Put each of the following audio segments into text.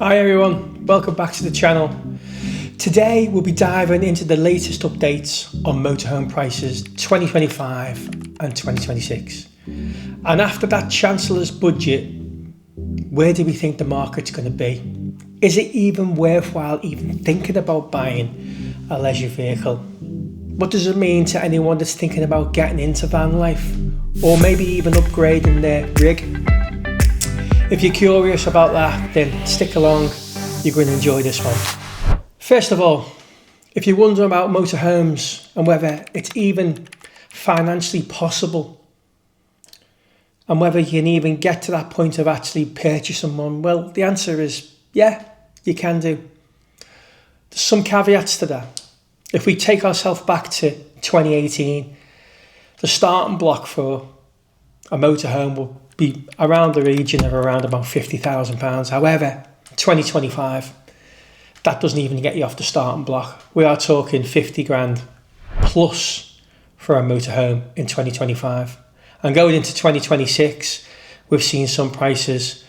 Hi everyone, welcome back to the channel. Today we'll be diving into the latest updates on motorhome prices 2025 and 2026. And after that Chancellor's budget, where do we think the market's going to be? Is it even worthwhile even thinking about buying a leisure vehicle? What does it mean to anyone that's thinking about getting into van life or maybe even upgrading their rig? If you're curious about that, then stick along, you're going to enjoy this one. First of all, if you're wondering about motorhomes and whether it's even financially possible and whether you can even get to that point of actually purchasing one, well, the answer is yeah, you can do. There's some caveats to that. If we take ourselves back to 2018, the starting block for a motorhome will be around the region of around about £50,000. However, 2025, that doesn't even get you off the starting block. We are talking 50 grand plus for a motorhome in 2025. And going into 2026, we've seen some prices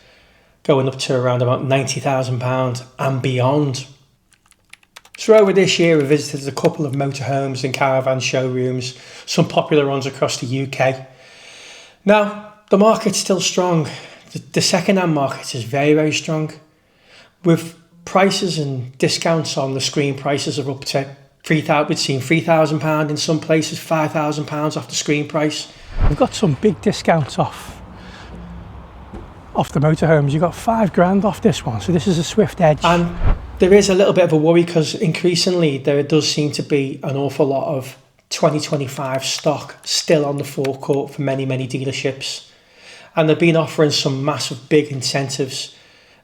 going up to around about £90,000 and beyond. So over this year, we visited a couple of motorhomes and caravan showrooms, some popular ones across the UK. Now, the market's still strong. The second-hand market is very, very strong. With prices and discounts on the screen, prices are up to we've seen £3,000 in some places, £5,000 off the screen price. We've got some big discounts off the motorhomes. You've got 5 grand off this one, so this is a Swift Edge. And there is a little bit of a worry because increasingly there does seem to be an awful lot of 2025 stock still on the forecourt for many dealerships, and they've been offering some massive big incentives,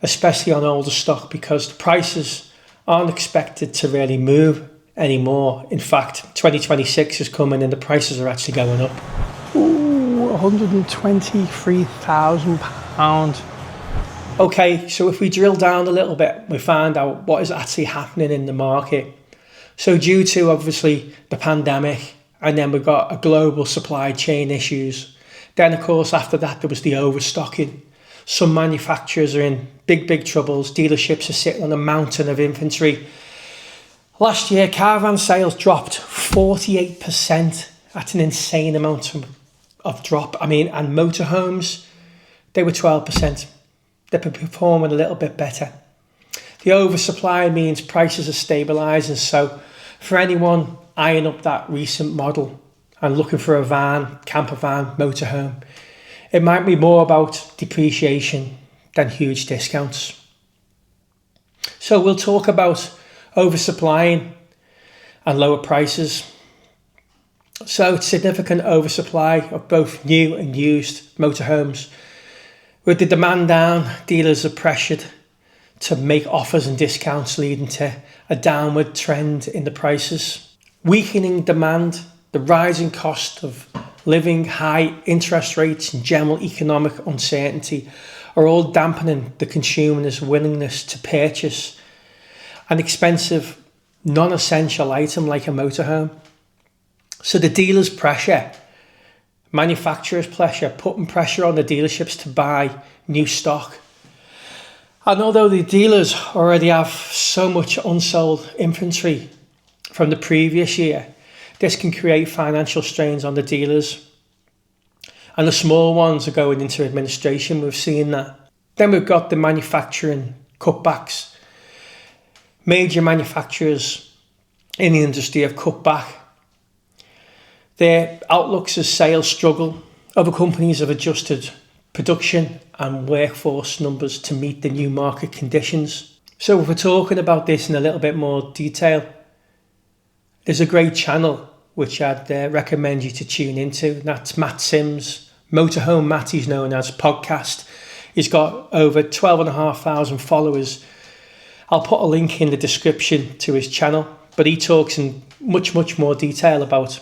especially on older stock, because the prices aren't expected to really move anymore. In fact, 2026 is coming and the prices are actually going up. Ooh, £123,000. Okay, so if we drill down a little bit, we find out what is actually happening in the market. So due to obviously the pandemic, and then we've got a global supply chain issues. Then of course after that there was the overstocking. Some manufacturers are in big troubles. Dealerships are sitting on a mountain of inventory. Last year caravan sales dropped 48%. That's an insane amount of drop. I mean, and motorhomes, they were 12%. They're performing a little bit better. The oversupply means prices are stabilising, so for anyone eyeing up that recent model and looking for a van, campervan, motorhome, it might be more about depreciation than huge discounts. So we'll talk about oversupplying and lower prices. So significant oversupply of both new and used motorhomes. With the demand down, dealers are pressured to make offers and discounts, leading to a downward trend in the prices. Weakening demand, the rising cost of living, high interest rates and general economic uncertainty are all dampening the consumer's willingness to purchase an expensive non-essential item like a motorhome. So the dealers' pressure, manufacturers' pressure, putting pressure on the dealerships to buy new stock. And although the dealers already have so much unsold inventory from the previous year, this can create financial strains on the dealers. And the small ones are going into administration, we've seen that. Then we've got the manufacturing cutbacks. Major manufacturers in the industry have cut back. Their outlooks as sales struggle. Other companies have adjusted production and workforce numbers to meet the new market conditions. So if we're talking about this in a little bit more detail, there's a great channel which I'd recommend you to tune into. That's Matt Sims, Motorhome Matt, he's known as, podcast. He's got over 12,500 followers. I'll put a link in the description to his channel, but he talks in much more detail about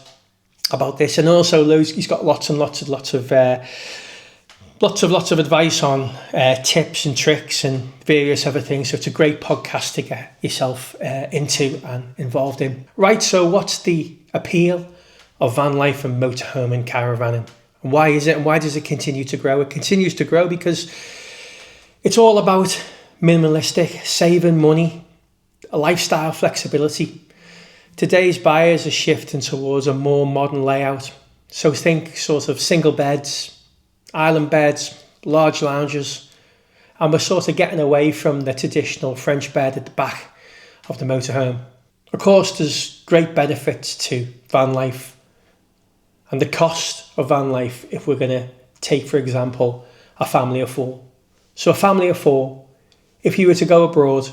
this, and also he's got lots of advice on tips and tricks and various other things. So it's a great podcast to get yourself into and involved in. Right, so what's the appeal of van life and motorhome and caravanning? And why is it, and why does it continue to grow? It continues to grow because it's all about minimalistic, saving money, lifestyle flexibility. Today's buyers are shifting towards a more modern layout. So think sort of single beds, island beds, large lounges, and we're sort of getting away from the traditional French bed at the back of the motorhome. Of course, there's great benefits to van life and the cost of van life if we're going to take, for example, a family of four. So a family of four, if you were to go abroad,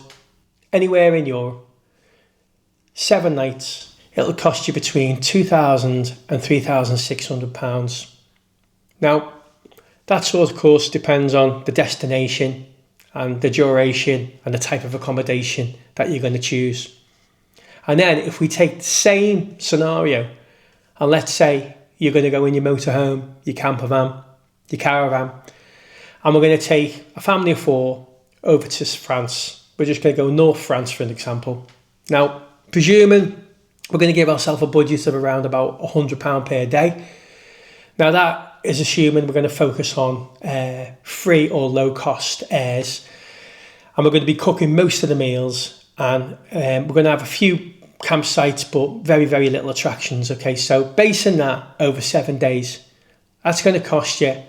anywhere in Europe, 7 nights, it'll cost you between £2,000 and £3,600. Now, that sort of course depends on the destination and the duration and the type of accommodation that you're going to choose. And then if we take the same scenario, and let's say you're going to go in your motorhome, your campervan, your caravan, and we're going to take a family of four over to France. We're just going to go North France for an example. Now, presuming we're going to give ourselves a budget of around about £100 per day. Now that is assuming we're going to focus on free or low cost airs, and we're going to be cooking most of the meals, and we're going to have a few campsites but very, very little attractions. Okay, so basing that over 7 days, that's going to cost you,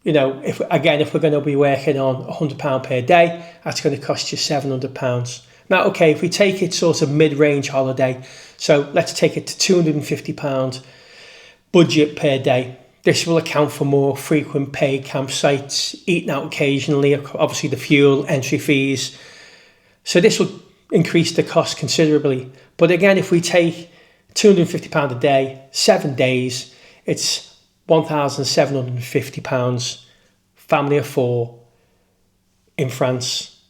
if we're going to be working on £100 per day, that's going to cost you £700. Now, okay, if we take it sort of mid-range holiday, so let's take it to £250 budget per day. This will account for more frequent paid campsites, eating out occasionally, obviously the fuel, entry fees. So this will increase the cost considerably. But again, if we take £250 a day, 7 days, it's £1,750, family of four in France.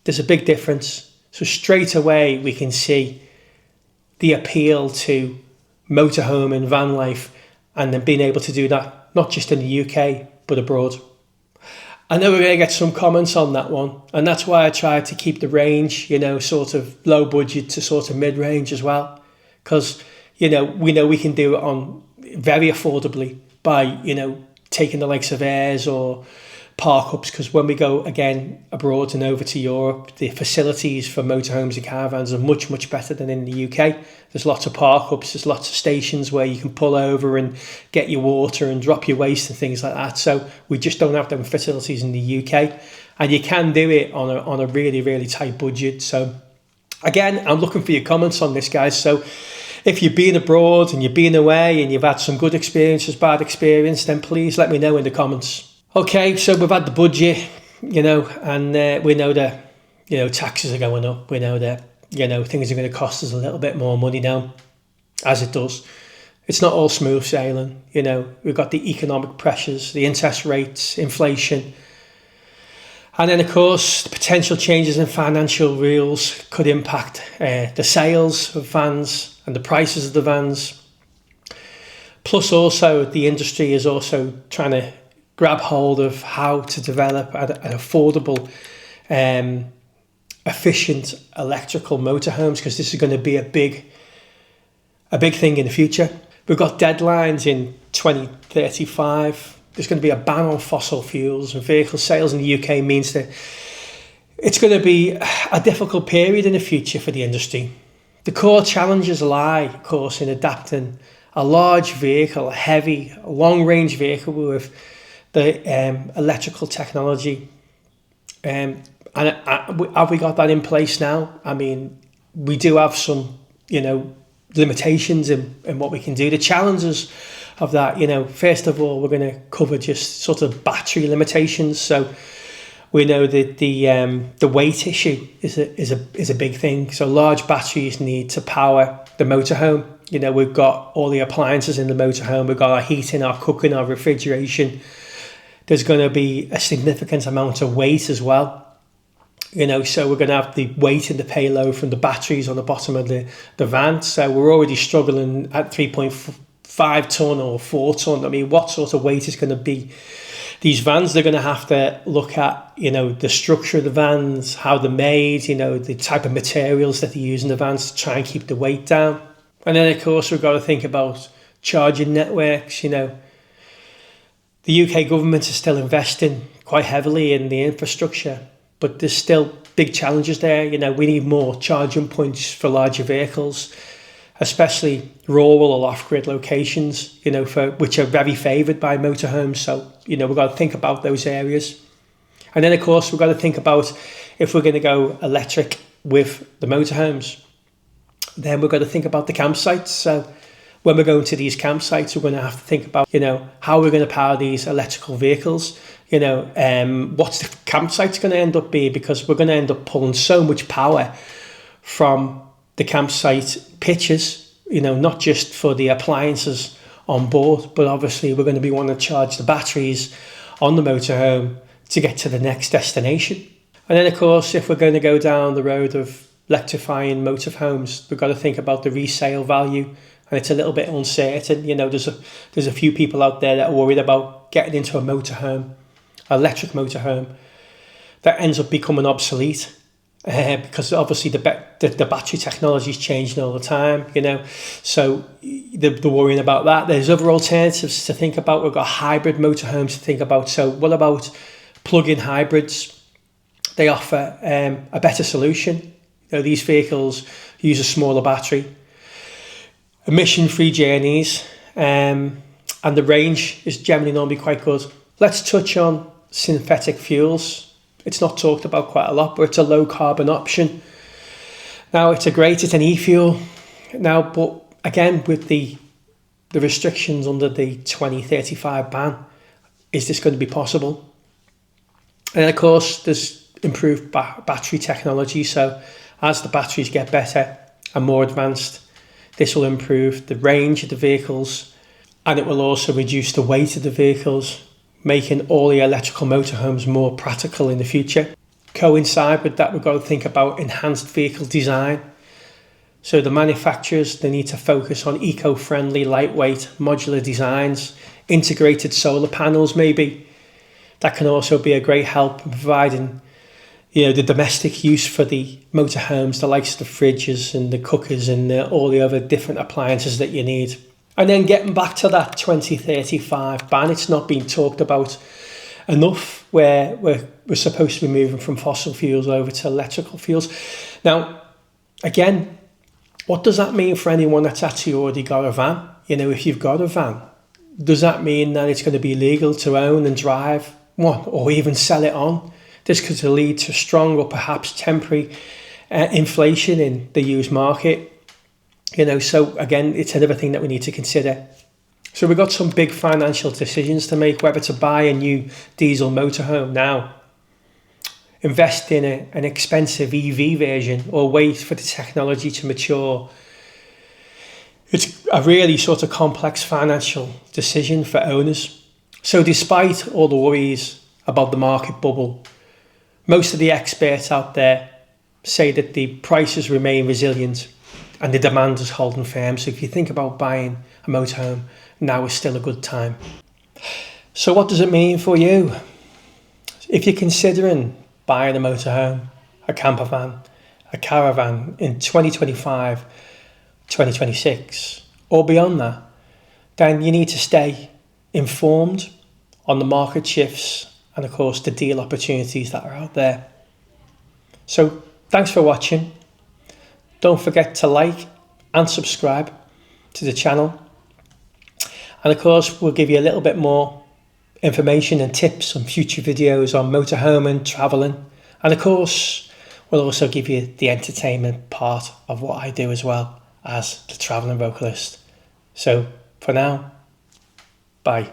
There's a big difference. So straight away we can see the appeal to motorhome and van life, and then being able to do that not just in the UK but abroad. I know we're going to get some comments on that one, and that's why I tried to keep the range, sort of low budget to sort of mid-range as well, because we know we can do it on very affordably by taking the likes of airs or park ups, because when we go again abroad and over to Europe, the facilities for motorhomes and caravans are much, much better than in the UK. There's lots of park ups, there's lots of stations where you can pull over and get your water and drop your waste and things like that. So we just don't have them facilities in the UK, and you can do it on a really, really tight budget. So again, I'm looking for your comments on this, guys. So if you've been abroad and you've been away and you've had some good experiences, bad experience, then please let me know in the comments. Okay, so we've had the budget, and we know that, taxes are going up. We know that, things are going to cost us a little bit more money now, as it does. It's not all smooth sailing. We've got the economic pressures, the interest rates, inflation. And then, of course, the potential changes in financial rules could impact the sales of vans and the prices of the vans. Plus, also, the industry is also trying to grab hold of how to develop an affordable, efficient electrical motorhomes, because this is going to be a big thing in the future. We've got deadlines in 2035. There's going to be a ban on fossil fuels, and vehicle sales in the UK means that it's going to be a difficult period in the future for the industry. The core challenges lie, of course, in adapting a large vehicle, a heavy, long-range vehicle with the electrical technology. And have we got that in place now? I mean, we do have some, limitations in what we can do. The challenges of that, first of all, we're going to cover just sort of battery limitations. So we know that the weight issue is a big thing. So large batteries need to power the motorhome. We've got all the appliances in the motorhome. We've got our heating, our cooking, our refrigeration. There's going to be a significant amount of weight as well. So we're going to have the weight and the payload from the batteries on the bottom of the van. So we're already struggling at 3.5 ton or 4 ton. I mean, what sort of weight is going to be these vans? They're going to have to look at, the structure of the vans, how they're made, the type of materials that they use in the vans to try and keep the weight down. And then, of course, we've got to think about charging networks. The UK government is still investing quite heavily in the infrastructure, but there's still big challenges there. You know, we need more charging points for larger vehicles, especially rural or off-grid locations, you know, which are very favoured by motorhomes. So, you know, we've got to think about those areas. And then, of course, we've got to think about if we're going to go electric with the motorhomes, then we've got to think about the campsites. So when we're going to these campsites, we're going to have to think about, you know, how we're going to power these electrical vehicles. You know, what's the campsite's going to end up being, because we're going to end up pulling so much power from the campsite pitches, you know, not just for the appliances on board, but obviously we're going to be wanting to charge the batteries on the motorhome to get to the next destination. And then, of course, if we're going to go down the road of electrifying motorhomes, we've got to think about the resale value, and it's a little bit uncertain. You know, there's a few people out there that are worried about getting into a motorhome, electric motorhome, that ends up becoming obsolete because obviously the battery technology is changing all the time. You know, so they're worrying about that. There's other alternatives to think about. We've got hybrid motorhomes to think about. So what about plug-in hybrids? They offer a better solution. You know, these vehicles use a smaller battery, emission-free journeys, and the range is generally normally quite good. Let's touch on synthetic fuels. It's not talked about quite a lot, but it's a low carbon option. Now, it's an e-fuel now, but again, with the restrictions under the 2035 ban, is this going to be possible? And of course, there's improved battery technology. So as the batteries get better and more advanced, this will improve the range of the vehicles, and it will also reduce the weight of the vehicles, making all the electrical motorhomes more practical in the future. Coincide with that, we've got to think about enhanced vehicle design. So the manufacturers, they need to focus on eco-friendly, lightweight, modular designs, integrated solar panels maybe. That can also be a great help in providing, you know, the domestic use for the motorhomes, the likes of the fridges and the cookers and all the other different appliances that you need. And then getting back to that 2035 ban, it's not being talked about enough, where we're supposed to be moving from fossil fuels over to electrical fuels. Now, again, what does that mean for anyone that's actually already got a van? You know, if you've got a van, does that mean that it's going to be legal to own and drive one, or even sell it on? This could lead to strong or perhaps temporary inflation in the used market. You know, so again, it's another thing that we need to consider. So we've got some big financial decisions to make, whether to buy a new diesel motorhome now, invest in an expensive EV version, or wait for the technology to mature. It's a really sort of complex financial decision for owners. So despite all the worries about the market bubble, most of the experts out there say that the prices remain resilient and the demand is holding firm. So if you think about buying a motorhome, now is still a good time. So what does it mean for you? If you're considering buying a motorhome, a campervan, a caravan in 2025, 2026, or beyond that, then you need to stay informed on the market shifts and of course the deal opportunities that are out there. So thanks for watching. Don't forget to like and subscribe to the channel. And of course, we'll give you a little bit more information and tips on future videos on motorhome and travelling. And of course, we'll also give you the entertainment part of what I do as well as the travelling vocalist. So for now, bye.